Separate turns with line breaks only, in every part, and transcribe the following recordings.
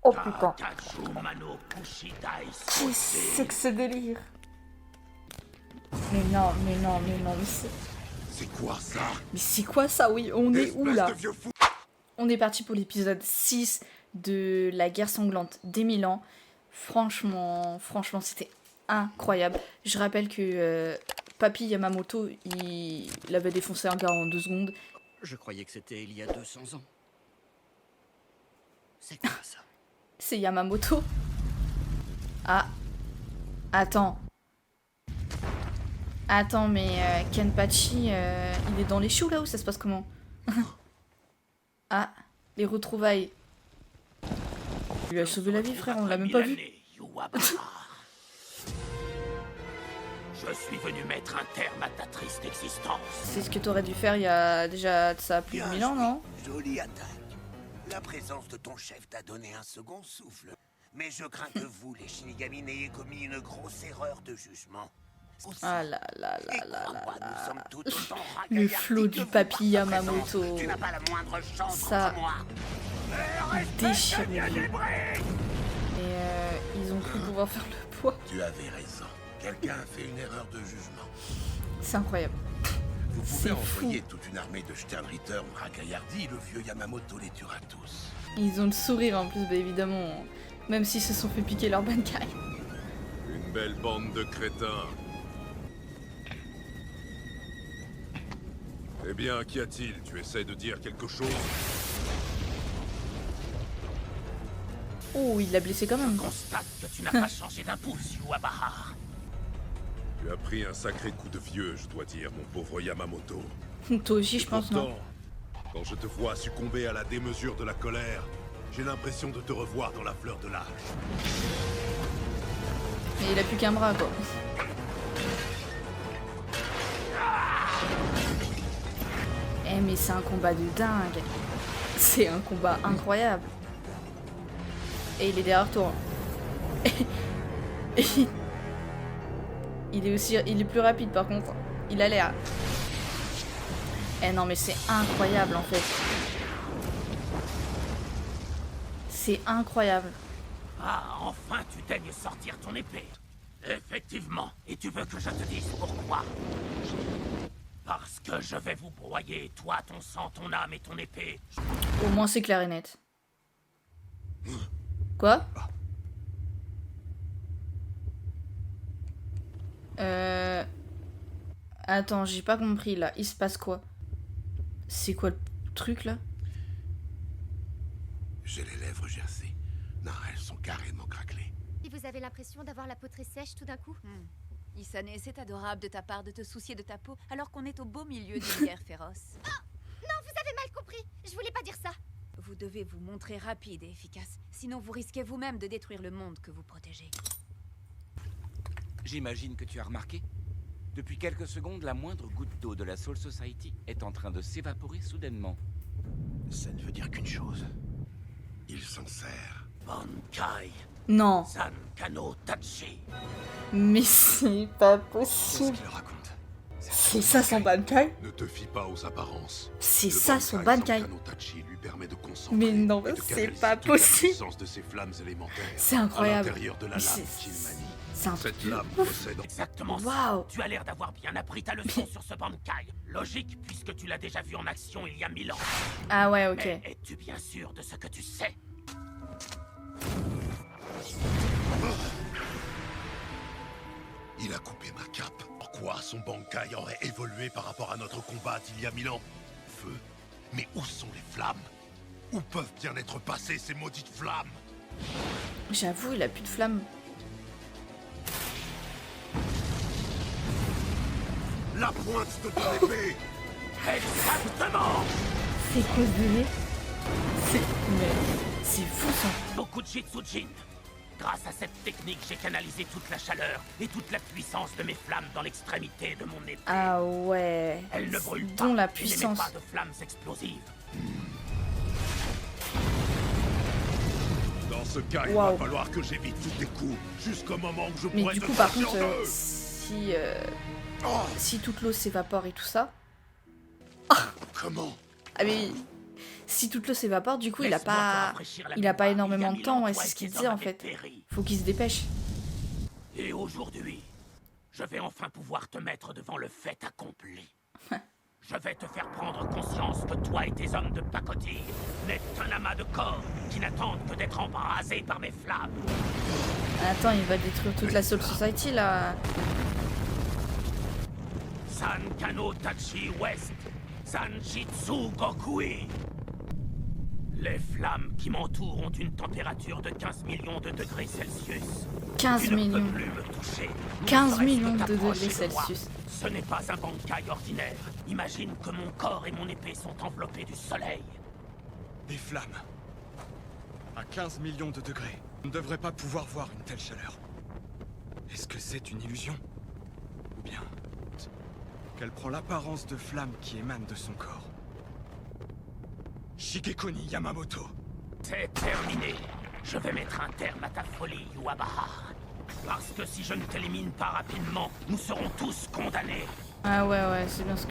Oh putain. Qu'est-ce que ce délire? Mais non, mais non, mais non, mais c'est...
C'est quoi ça?
Mais c'est quoi ça? Oui, on est où là?
Espèce de vieux fou.
On est parti pour l'épisode 6 de la guerre sanglante des 1000 ans. Franchement, c'était incroyable. Je rappelle que Papy Yamamoto, il avait défoncé un gars en 2 secondes.
Je croyais que c'était il y a 200 ans. C'est quoi ça?
C'est Yamamoto. Ah. Attends. Attends, mais Kenpachi, il est dans les choux là ou ça se passe comment? Ah, les retrouvailles. Il lui a sauvé la vie, frère, on l'a même pas vu.
Je suis venu mettre un terme à ta triste existence.
C'est ce que t'aurais dû faire il y a déjà de ça plus de 1000 ans, non?
Jolie attaque. La présence de ton chef t'a donné un second souffle. Mais je crains que vous, les Shinigami, n'ayez commis une grosse erreur de jugement. Aussi.
Ah là là
Et
là là
crois-moi,
là
nous
là.
sommes tout autant
Le
ragaillards
flot
que
du
vous
Papy
par ta
Yamamoto.
présence. Tu n'as pas la moindre chance
Ça-
contre moi.
Il déchire le jeu. Et ils ont cru pouvoir faire le poids.
Tu avais raison. Quelqu'un a fait une erreur de jugement.
C'est incroyable.
Vous
C'est
pouvez
fou.
envoyer toute une armée de Sternritter racaillardis, le vieux Yamamoto les tuera tous.
Ils ont le sourire en plus, bah évidemment. Même s'ils se sont fait piquer leur bankai.
Une belle bande de crétins. Eh bien, qu'y a-t-il? Tu essaies de dire quelque chose?
Oh, il l'a blessé quand même.
Constate que tu n'as pas changé d'impulse, Yuabahar.
Tu as pris un sacré coup de vieux, je dois dire, mon pauvre Yamamoto.
Toi aussi, je pense, non?
Pourtant, quand je te vois succomber à la démesure de la colère, j'ai l'impression de te revoir dans la fleur de l'âge.
Mais il a plus qu'un bras, quoi. Eh, mais c'est un combat de dingue. C'est un combat incroyable. Et il est derrière toi. Il est plus rapide par contre. Il a l'air. Eh non mais c'est incroyable en fait. C'est incroyable.
Ah, enfin tu daignes sortir ton épée. Effectivement. Et tu veux que je te dise pourquoi? Parce que je vais vous broyer, toi, ton sang, ton âme et ton épée.
Au moins c'est clair et net. Quoi? Attends, j'ai pas compris là. Il se passe quoi? C'est quoi le truc là?
J'ai les lèvres gercées. Non, elles sont carrément craquelées.
Et vous avez l'impression d'avoir la peau très sèche tout d'un coup?
Isane, c'est adorable de ta part de te soucier de ta peau alors qu'on est au beau milieu d'une guerre féroce.
Non, vous avez mal compris. Je voulais pas dire ça.
Vous devez vous montrer rapide et efficace, sinon vous risquez vous-même de détruire le monde que vous protégez.
J'imagine que tu as remarqué. Depuis quelques secondes, la moindre goutte d'eau de la Soul Society est en train de s'évaporer soudainement.
Ça ne veut dire qu'une chose. Il s'en sert.
Bankai,
Non,
Zankano Tachi.
mais c'est pas
Qu'est-ce
possible.
qu'il raconte?
C'est ça son bankai?
Ne te fie pas aux apparences.
C'est
Le
ça son
Bankai
bankai.
Zankano Tachi lui permet de concentrer
Mais non,
et de
c'est
canaliser
pas
toute la
possible.
puissance de ses flammes élémentaires
C'est
à
incroyable.
l'intérieur de la
Mais
lame
c'est-
qu'il manie.
C'est un truc
Cette
de
lame
ouf.
possède
Exactement ça.
Waouh.
Tu as l'air d'avoir bien appris ta leçon sur ce Bankai. Logique, puisque tu l'as déjà vu en action il y a 1000 ans.
Ah ouais, ok.
Mais es-tu bien sûr de ce que tu sais?
Il a coupé ma cape. Pourquoi son Bankai aurait évolué par rapport à notre combat d'il y a 1000 ans? Feu. Mais où sont les flammes? Où peuvent bien être passées ces maudites flammes?
J'avoue, il a plus de flamme.
La pointe de ton épée!
Exactement.
C'est quoi ce délire? C'est fou ça.
Beaucoup de Jitsujin. Grâce à cette technique, j'ai canalisé toute la chaleur et toute la puissance de mes flammes dans l'extrémité de mon épée.
Ah ouais.
Elle ne brûle pas.
Dont la
et n'émet
puissance.
pas de flammes explosives.
Dans ce cas, il
Waouh.
va falloir que j'évite tous tes coups, jusqu'au moment où je
Mais
pourrai
du
te
coup, par
trancher
contre,
en deux.
si toute l'eau s'évapore et tout ça.
Comment?
Ah mais si toute l'eau s'évapore, du coup, il a
Laisse-moi te
pas
rafraîchir la
il a pas
mémoire.
énormément
Il y
de
a
temps,
1000 ans,
ouais,
toi
c'est
et
ce qu'il
tes
disait
hommes
en fait.
avaient péri.
Faut qu'il se dépêche.
Et aujourd'hui, je vais enfin pouvoir te mettre devant le fait accompli. Je vais te faire prendre conscience que toi et tes hommes de pacotille n'êtes qu'un amas de corps qui n'attendent que d'être embrasés par mes flammes.
Attends, il va détruire toute la Soul Society là.
San Kano Tachi West, Sanjitsu Gokui. Les flammes qui m'entourent ont une température de 15 millions de degrés Celsius.
15
Tu ne
millions.
peux plus me toucher.
15
Ne serait-ce
millions
que
de
t'approcher
degrés
de moi.
Celsius.
Ce n'est pas un bankai ordinaire. Imagine que mon corps et mon épée sont enveloppés du soleil.
Des flammes. À 15 millions de degrés. On ne devrait pas pouvoir voir une telle chaleur. Est-ce que c'est une illusion? Ou bien qu'elle prend l'apparence de flamme qui émane de son corps? Shigekuni Yamamoto.
C'est terminé. Je vais mettre un terme à ta folie, Yuabahar. Parce que si je ne t'élimine pas rapidement, nous serons tous condamnés.
Ah ouais, c'est bien ce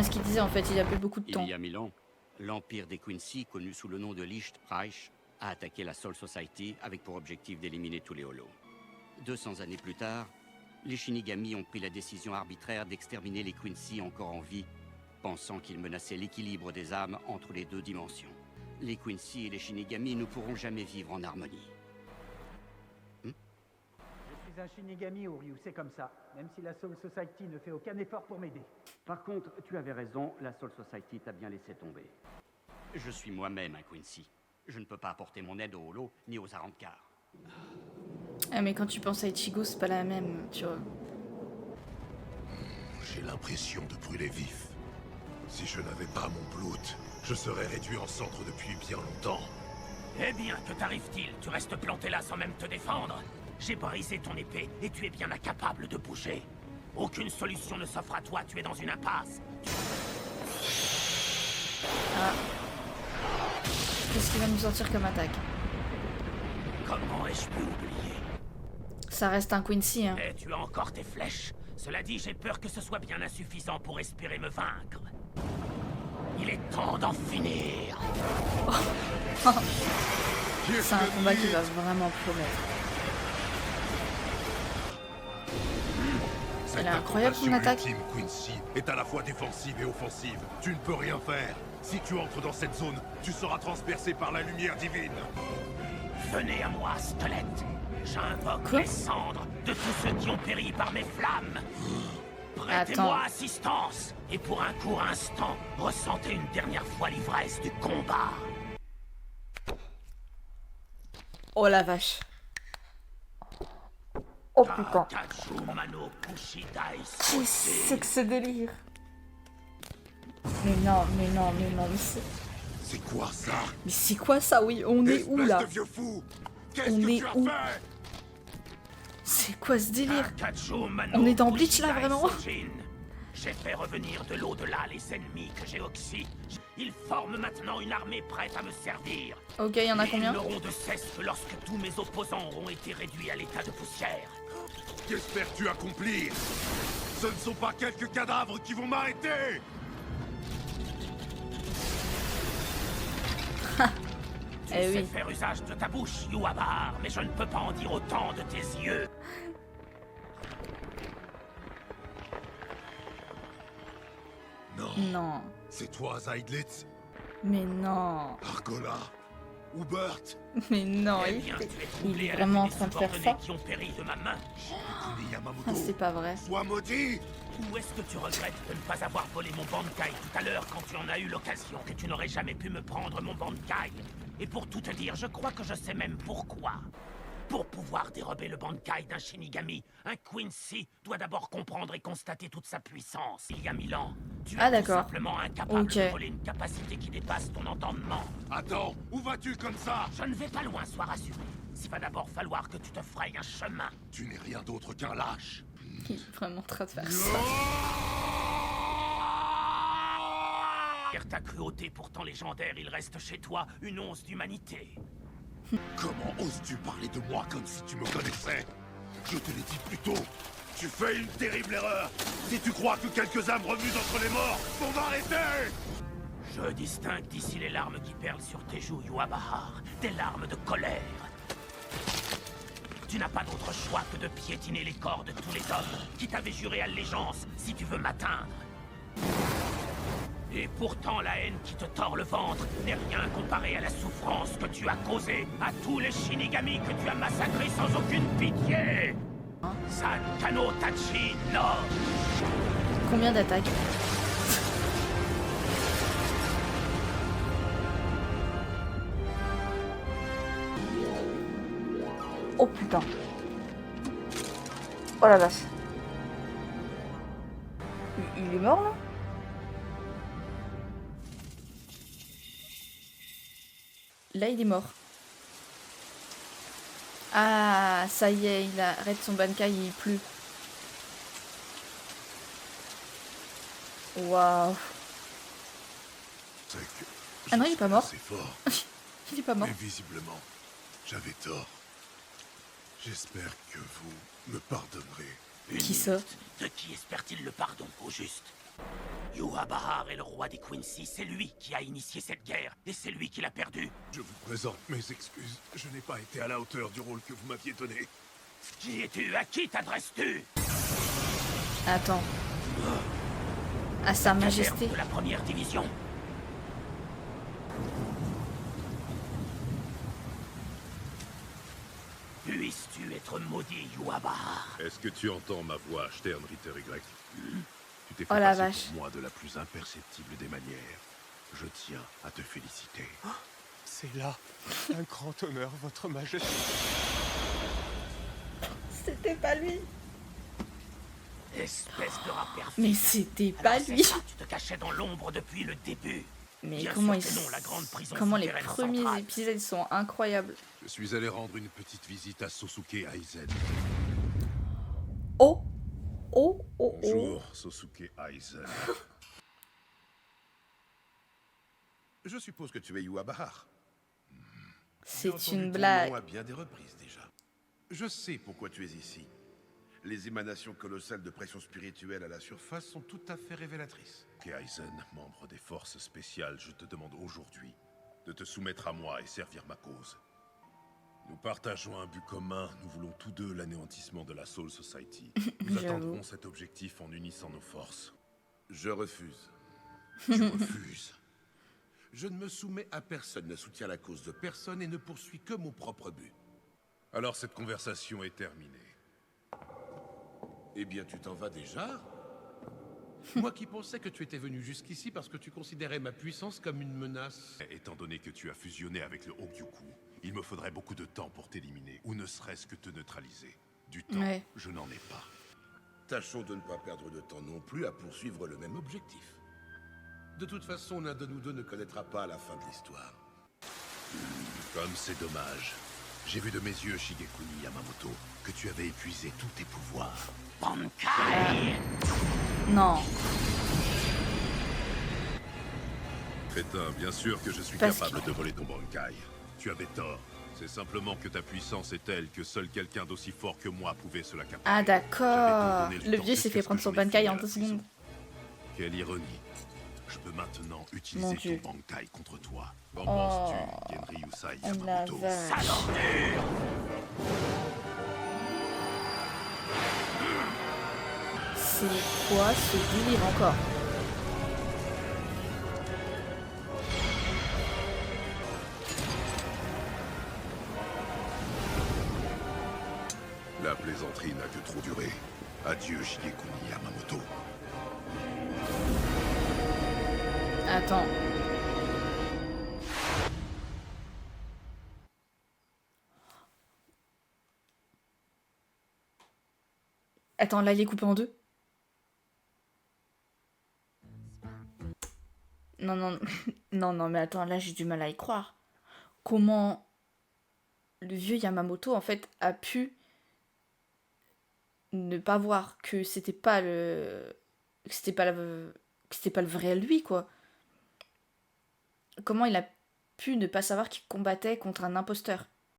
qu'il disait en fait, il a pas beaucoup de temps.
Il y a 1000 ans, l'empire des Quincy, connu sous le nom de Licht Reich, a attaqué la Soul Society avec pour objectif d'éliminer tous les Holos. 200 années plus tard, les Shinigami ont pris la décision arbitraire d'exterminer les Quincy encore en vie, pensant qu'ils menaçaient l'équilibre des âmes entre les deux dimensions. Les Quincy et les Shinigami ne pourront jamais vivre en harmonie.
Je suis un Shinigami, Uryu, c'est comme ça. Même si la Soul Society ne fait aucun effort pour m'aider.
Par contre, tu avais raison, la Soul Society t'a bien laissé tomber. Je suis moi-même un Quincy. Je ne peux pas apporter mon aide aux Holos ni aux Arrancar.
Ah mais quand tu penses à Ichigo, c'est pas la même, tu vois.
J'ai l'impression de brûler vif. Si je n'avais pas mon blood, je serais réduit en cendres depuis bien longtemps.
Eh bien, que t'arrive-t-il? Tu restes planté là sans même te défendre? J'ai brisé ton épée et tu es bien incapable de bouger. Aucune solution ne s'offre à toi, tu es dans une impasse.
Ah. Qu'est-ce qu'il va nous sortir comme attaque?
Comment ai-je pu oublier?
Ça reste un Quincy, hein.
Et tu as encore tes flèches. Cela dit, j'ai peur que ce soit bien insuffisant pour espérer me vaincre. Il est temps d'en finir.
C'est un combat qui va vraiment promettre. Elle est incroyable son attaque.
Team Quincy est à la fois défensive et offensive. Tu ne peux rien faire. Si tu entres dans cette zone, tu seras transpercé par la lumière divine.
Venez à moi, squelette. J'invoque
Quoi?
les cendres de tous ceux qui ont péri par mes flammes.
Attends.
Prêtez-moi assistance. Et pour un court instant, ressentez une dernière fois l'ivresse du combat.
Oh la vache. Oh putain. C'est que ce délire. Mais non, mais
C'est quoi ça?
Mais c'est quoi ça? Oui, on est où là?
Espèce de vieux fou! Qu'est-ce
On
que
est
tu as
où?
fait?
C'est quoi ce délire? On est dans Bleach là vraiment?
J'ai fait revenir de l'au-delà les ennemis que j'ai oxy. Ils forment maintenant une armée prête à me servir.
Ok, il y en a combien?
Ils n'auront de cesse que lorsque tous mes opposants auront été réduits à l'état de poussière.
Qu'espères-tu accomplir? Ce ne sont pas quelques cadavres qui vont m'arrêter!
Tu
Eh
sais
oui.
faire usage de ta bouche, Yuabar, mais je ne peux pas en dire autant de tes yeux.
Non.
Non.
C'est toi, Zeidlitz?
Mais non.
Argola? Hubert?
Mais non,
Eh bien, tu es
il
troublé
est
à la
vraiment en
vue
train
des
de faire ça?
subordonnés qui ont péri de ma main.
Shigekuni Yamamoto?
Ah, c'est pas vrai.
Sois maudit!
Ou est-ce que tu regrettes de ne pas avoir volé mon Bankai tout à l'heure quand tu en as eu l'occasion, que tu n'aurais jamais pu me prendre mon Bankai? Et pour tout te dire, je crois que je sais même pourquoi. Pour pouvoir dérober le Bankai d'un Shinigami, un Quincy doit d'abord comprendre et constater toute sa puissance. Il y a 1000 ans, tu
Ah,
es tout
d'accord.
simplement incapable
Ok.
de voler une capacité qui dépasse ton entendement.
Attends, où vas-tu comme ça?
Je ne vais pas loin, sois rassuré. Il va d'abord falloir que tu te frayes un chemin.
Tu n'es rien d'autre qu'un lâche.
Il est vraiment en train de faire ça.
Ta cruauté pourtant légendaire, il reste chez toi une once d'humanité.
Comment oses-tu parler de moi comme si tu me connaissais? Je te l'ai dit plus tôt. Tu fais une terrible erreur. Si tu crois que quelques âmes remuent entre les morts vont m'arrêter!
Je distingue d'ici les larmes qui perlent sur tes joues, Yuabahar, des larmes de colère. Tu n'as pas d'autre choix que de piétiner les corps de tous les hommes qui t'avaient juré allégeance si tu veux m'atteindre. Et pourtant, la haine qui te tord le ventre n'est rien comparé à la souffrance que tu as causée à tous les Shinigami que tu as massacrés sans aucune pitié. San Kano Tachi no.
Combien d'attaques? Oh putain. Oh la vache. Il est mort là? Là il est mort. Ah ça y est, il arrête son Bankai et il pleut. Waouh. Ah non il est pas mort.
C'est fort.
Il est pas mort.
Mais visiblement, j'avais tort. J'espère que vous me pardonnerez.
Qui ça?
De qui espère-t-il le pardon, au juste? Yuabahar est le roi des Quincy, c'est lui qui a initié cette guerre, et c'est lui qui l'a perdue.
Je vous présente mes excuses. Je n'ai pas été à la hauteur du rôle que vous m'aviez donné.
Qui es-tu? À qui t'adresses-tu?
Attends. À sa majesté.
De la première division. Puisses-tu être maudit, Yuabahar?
Est-ce que tu entends ma voix, Stern Ritter Y? Tu t'es fait
Oh la
passer
vache.
pour moi de la plus imperceptible des manières. Je tiens à te féliciter.
C'est là un grand honneur, votre majesté.
C'était pas lui.
Espèce de rat perfide.
Mais c'était pas
Alors, c'est
lui.
ça, tu te cachais dans l'ombre depuis le début.
Mais
Bien
comment
sûr que non, la grande prison
comment les
souterraine
premiers
centrale.
épisodes sont incroyables.
Je suis allé rendre une petite visite à Sosuke Aizen.
Oh oh oh oh.
Bonjour, Sosuke Aizen. Je suppose que tu es Yuabahar.
C'est
J'ai entendu
une
ton
blague.
nom à bien des reprises déjà. Je sais pourquoi tu es ici. Les émanations colossales de pression spirituelle à la surface sont tout à fait révélatrices. Aizen, membre des forces spéciales, je te demande aujourd'hui de te soumettre à moi et servir ma cause. Nous partageons un but commun, nous voulons tous deux l'anéantissement de la Soul Society. Nous
J'avoue.
atteindrons cet objectif en unissant nos forces. Je refuse. Je refuse. Je ne me soumets à personne, ne soutiens la cause de personne et ne poursuis que mon propre but. Alors cette conversation est terminée. Eh bien, tu t'en vas déjà? Moi qui pensais que tu étais venu jusqu'ici parce que tu considérais ma puissance comme une menace. Étant donné que tu as fusionné avec le Hogyuku, il me faudrait beaucoup de temps pour t'éliminer, ou ne serait-ce que te neutraliser. Du temps,
Ouais.
je n'en ai pas. Tâchons de ne pas perdre de temps non plus à poursuivre le même objectif. De toute façon, l'un de nous deux ne connaîtra pas la fin de l'histoire. Comme c'est dommage. J'ai vu de mes yeux, Shigekuni Yamamoto, que tu avais épuisé tous tes pouvoirs.
Bankai!
Non.
Crétin, bien sûr que je suis
Parce
capable de voler ton Bankai. Tu avais tort. C'est simplement que ta puissance est telle que seul quelqu'un d'aussi fort que moi pouvait se la capter.
Ah d'accord.
J'avais tout donné
Le
temps
vieux s'est
jusqu'à
fait
ce
prendre
que
son
j'en ai
Bankai
fini
en
à la
2
prison.
secondes.
Quelle ironie. Je peux maintenant
Mon
utiliser
Dieu.
ton Bankai contre toi. Qu'en
Oh.
penses-tu, Genryusai
Oh la
Yamamoto?
vache. C'est quoi ce délire encore?
La plaisanterie n'a que trop duré. Adieu, Shigekuni Yamamoto.
Attends. Attends, là il est coupé en deux. Non, non, non, non, mais attends, là j'ai du mal à y croire. Comment le vieux Yamamoto en fait a pu ne pas voir que c'était pas le que c'était pas le vrai lui quoi. Comment il a pu ne pas savoir qu'il combattait contre un imposteur?